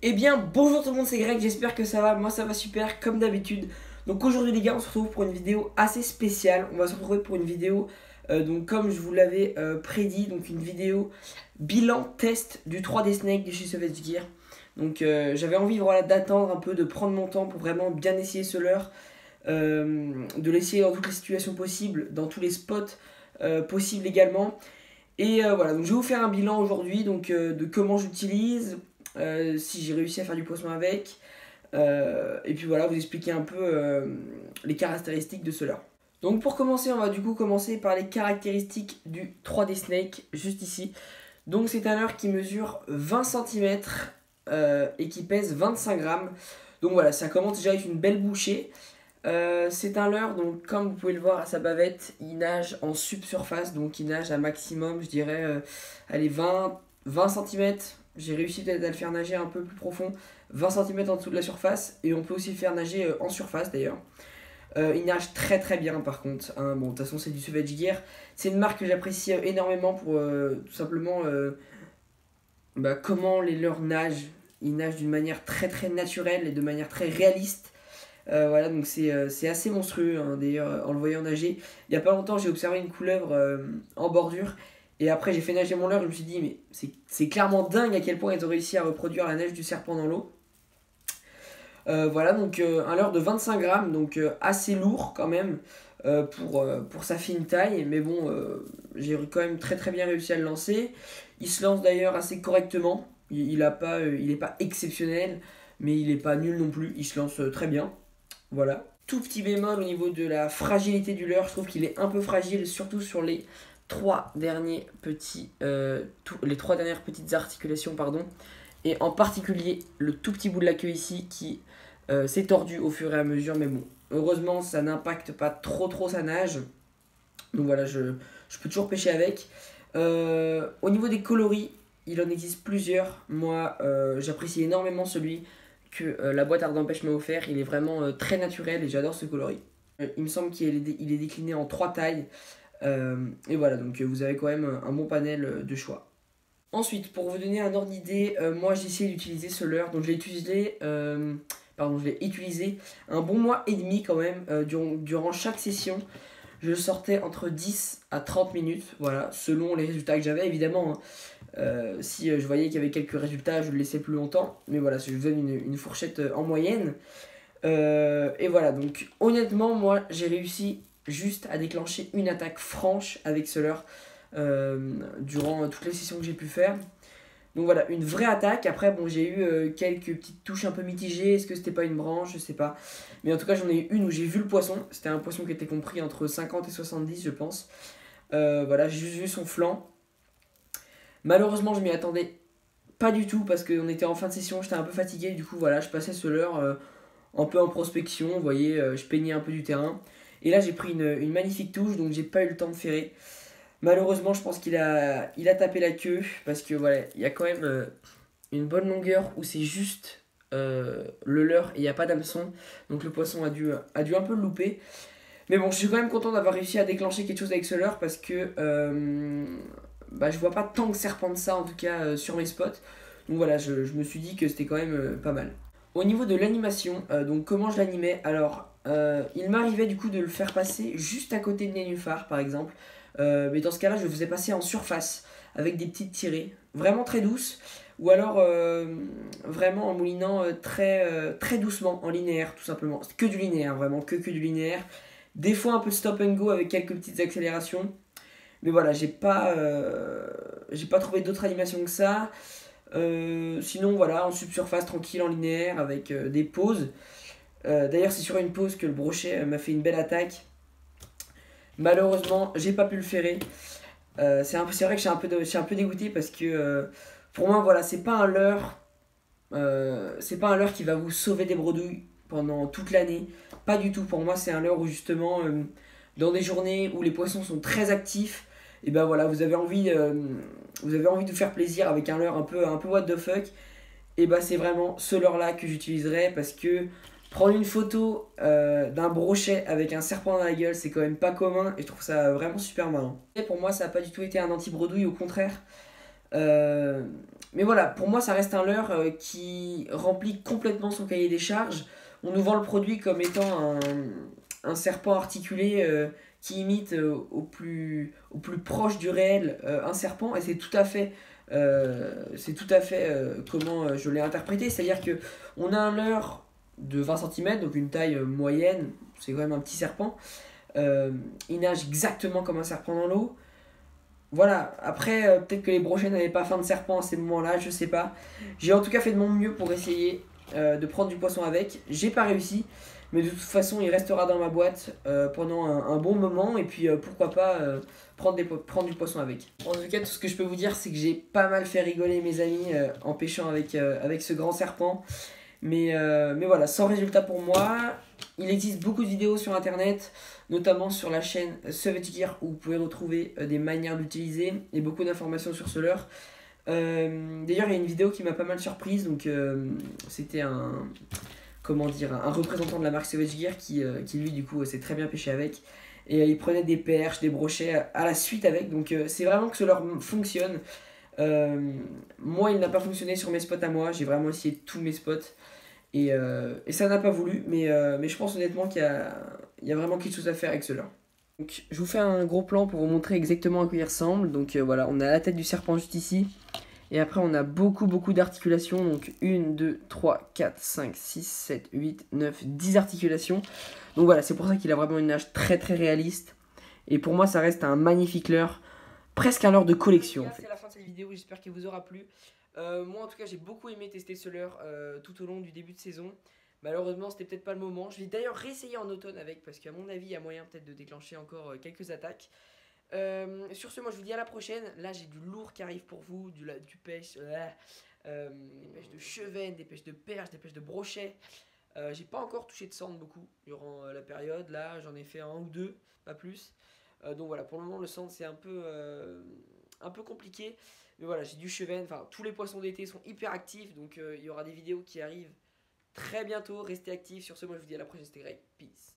Eh bien, bonjour tout le monde, c'est Greg, j'espère que ça va, moi ça va super, comme d'habitude. Donc aujourd'hui les gars, on se retrouve pour une vidéo assez spéciale. On va se retrouver pour une vidéo, donc comme je vous l'avais prédit, donc une vidéo bilan test du 3D Snake de chez Savage Gear. Donc j'avais envie voilà, d'attendre un peu, de prendre mon temps pour vraiment bien essayer ce leurre. De l'essayer dans toutes les situations possibles, dans tous les spots possibles également. Et voilà, donc je vais vous faire un bilan aujourd'hui donc de comment j'utilise, si j'ai réussi à faire du poisson avec, et puis voilà, vous expliquer un peu les caractéristiques de cela. Donc pour commencer, on va du coup commencer par les caractéristiques du 3D Snake, juste ici. Donc c'est un leurre qui mesure 20 cm et qui pèse 25 grammes. Donc voilà, ça commence déjà avec une belle bouchée. C'est un leurre, donc comme vous pouvez le voir à sa bavette, il nage en subsurface, donc il nage à maximum, je dirais, allez, 20 cm. J'ai réussi peut-être à le faire nager un peu plus profond, 20 cm en dessous de la surface, et on peut aussi le faire nager en surface d'ailleurs. Il nage très très bien par contre, hein. Bon, de toute façon c'est du Savage Gear, c'est une marque que j'apprécie énormément pour tout simplement comment les leurres nagent. Ils nagent d'une manière très très naturelle et de manière très réaliste. Voilà, donc c'est assez monstrueux, hein, d'ailleurs, en le voyant nager. Il n'y a pas longtemps, j'ai observé une couleuvre en bordure. Et après, j'ai fait nager mon leurre. Je me suis dit, mais c'est clairement dingue à quel point ils ont réussi à reproduire la nage du serpent dans l'eau. Voilà, donc un leurre de 25 grammes, donc assez lourd quand même pour sa fine taille. Mais bon, j'ai quand même très très bien réussi à le lancer. Il se lance d'ailleurs assez correctement. Il est pas exceptionnel, mais il n'est pas nul non plus. Il se lance très bien. Voilà. Tout petit bémol au niveau de la fragilité du leurre, je trouve qu'il est un peu fragile, surtout sur les les trois dernières petites articulations, pardon, et en particulier le tout petit bout de la queue ici qui s'est tordu au fur et à mesure, mais bon, heureusement ça n'impacte pas trop sa nage, donc voilà, je peux toujours pêcher avec. Au niveau des coloris, il en existe plusieurs. Moi, j'apprécie énormément celui que la boîte Ardent Pêche m'a offert. Il est vraiment très naturel et j'adore ce coloris. Il me semble qu'il est décliné en 3 tailles. Et voilà, donc vous avez quand même un bon panel de choix. Ensuite, pour vous donner un ordre d'idée, moi j'ai essayé d'utiliser ce leurre. Donc je l'ai utilisé un bon mois et demi quand même, durant chaque session. Je sortais entre 10 à 30 minutes, voilà, selon les résultats que j'avais évidemment, hein. Si je voyais qu'il y avait quelques résultats, je le laissais plus longtemps. Mais voilà, je vous donne une fourchette en moyenne. Et voilà, donc honnêtement, moi j'ai réussi juste à déclencher une attaque franche avec ce leurre durant toutes les sessions que j'ai pu faire. Donc voilà, une vraie attaque. Après, bon, j'ai eu quelques petites touches un peu mitigées. Est-ce que c'était pas une branche? Je sais pas. Mais en tout cas, j'en ai eu une où j'ai vu le poisson. C'était un poisson qui était compris entre 50 et 70, je pense. Voilà, j'ai juste vu son flanc. Malheureusement, je m'y attendais pas du tout parce qu'on était en fin de session. J'étais un peu fatigué. Du coup, voilà, je passais ce leurre un peu en prospection. Vous voyez, je peignais un peu du terrain. Et là, j'ai pris une magnifique touche, donc j'ai pas eu le temps de ferrer. Malheureusement, je pense qu'il a tapé la queue parce que voilà, il y a quand même une bonne longueur où c'est juste le leurre et il n'y a pas d'hameçon. Donc le poisson a dû un peu le louper. Mais bon, je suis quand même content d'avoir réussi à déclencher quelque chose avec ce leurre parce que je vois pas tant de serpents de ça en tout cas sur mes spots. Donc voilà, je me suis dit que c'était quand même pas mal. Au niveau de l'animation, donc comment je l'animais? Alors, il m'arrivait du coup de le faire passer juste à côté de Nénuphar par exemple. Mais dans ce cas-là, je le faisais passer en surface avec des petites tirées vraiment très douces. Ou alors vraiment en moulinant très doucement en linéaire tout simplement. C'est que du linéaire, vraiment que du linéaire. Des fois un peu de stop and go avec quelques petites accélérations. Mais voilà, j'ai pas trouvé d'autres animations que ça. Sinon voilà, en subsurface tranquille en linéaire avec des pauses. D'ailleurs c'est sur une pause que le brochet m'a fait une belle attaque. Malheureusement j'ai pas pu le ferrer. C'est vrai que je suis un peu dégoûté parce que pour moi voilà, c'est pas un leurre qui va vous sauver des bredouilles pendant toute l'année. Pas du tout, pour moi c'est un leurre où justement dans des journées où les poissons sont très actifs, et ben voilà, vous avez envie de vous faire plaisir avec un leurre un peu what the fuck. Et ben c'est vraiment ce leurre là que j'utiliserai parce que prendre une photo d'un brochet avec un serpent dans la gueule, c'est quand même pas commun et je trouve ça vraiment super malin. Et pour moi ça n'a pas du tout été un anti-bredouille, au contraire. Mais voilà, pour moi ça reste un leurre qui remplit complètement son cahier des charges. On nous vend le produit comme étant un serpent articulé qui imite au plus proche du réel un serpent, et c'est tout à fait comment je l'ai interprété. C'est-à-dire que on a un leurre de 20 cm, donc une taille moyenne, c'est quand même un petit serpent. Il nage exactement comme un serpent dans l'eau. Voilà, après, peut-être que les brochets n'avaient pas faim de serpent à ces moments-là, je sais pas. J'ai en tout cas fait de mon mieux pour essayer de prendre du poisson avec. J'ai pas réussi, mais de toute façon, il restera dans ma boîte pendant un bon moment. Et puis, pourquoi pas prendre du poisson avec. En tout cas, tout ce que je peux vous dire, c'est que j'ai pas mal fait rigoler mes amis en pêchant avec ce grand serpent. Mais voilà, sans résultat pour moi. Il existe beaucoup de vidéos sur internet, notamment sur la chaîne Savage Gear, où vous pouvez retrouver des manières d'utiliser et beaucoup d'informations sur ce leurre. D'ailleurs, il y a une vidéo qui m'a pas mal surprise. Donc, c'était un représentant de la marque Savage Gear qui lui, du coup, s'est très bien pêché avec. Et il prenait des perches, des brochets à la suite avec. Donc, c'est vraiment que ce leurre fonctionne. Moi, il n'a pas fonctionné sur mes spots à moi. J'ai vraiment essayé tous mes spots. Et ça n'a pas voulu, mais je pense honnêtement qu'il y a vraiment quelque chose à faire avec cela. Donc, je vous fais un gros plan pour vous montrer exactement à quoi il ressemble. Donc voilà, on a la tête du serpent juste ici. Et après, on a beaucoup d'articulations. Donc 1, 2, 3, 4, 5, 6, 7, 8, 9, 10 articulations. Donc voilà, c'est pour ça qu'il a vraiment une nage très réaliste. Et pour moi, ça reste un magnifique leurre. Presque un leurre de collection en fait. C'est la fin de cette vidéo, j'espère qu'elle vous aura plu. Moi en tout cas j'ai beaucoup aimé tester ce leurre tout au long du début de saison. Malheureusement c'était peut-être pas le moment. Je vais d'ailleurs réessayer en automne avec, parce qu'à mon avis il y a moyen peut-être de déclencher encore quelques attaques. Sur ce, moi je vous dis à la prochaine. Là j'ai du lourd qui arrive pour vous, du pêche, des pêches de chevennes, des pêches de perches, des pêches de brochets. J'ai pas encore touché de sand beaucoup durant la période. Là j'en ai fait un ou deux, pas plus. Donc voilà, pour le moment le sand c'est un peu compliqué. Mais voilà, j'ai du chevenne, enfin tous les poissons d'été sont hyper actifs, donc il y aura des vidéos qui arrivent très bientôt. Restez actifs. Sur ce, moi je vous dis à la prochaine, c'était Greg, peace.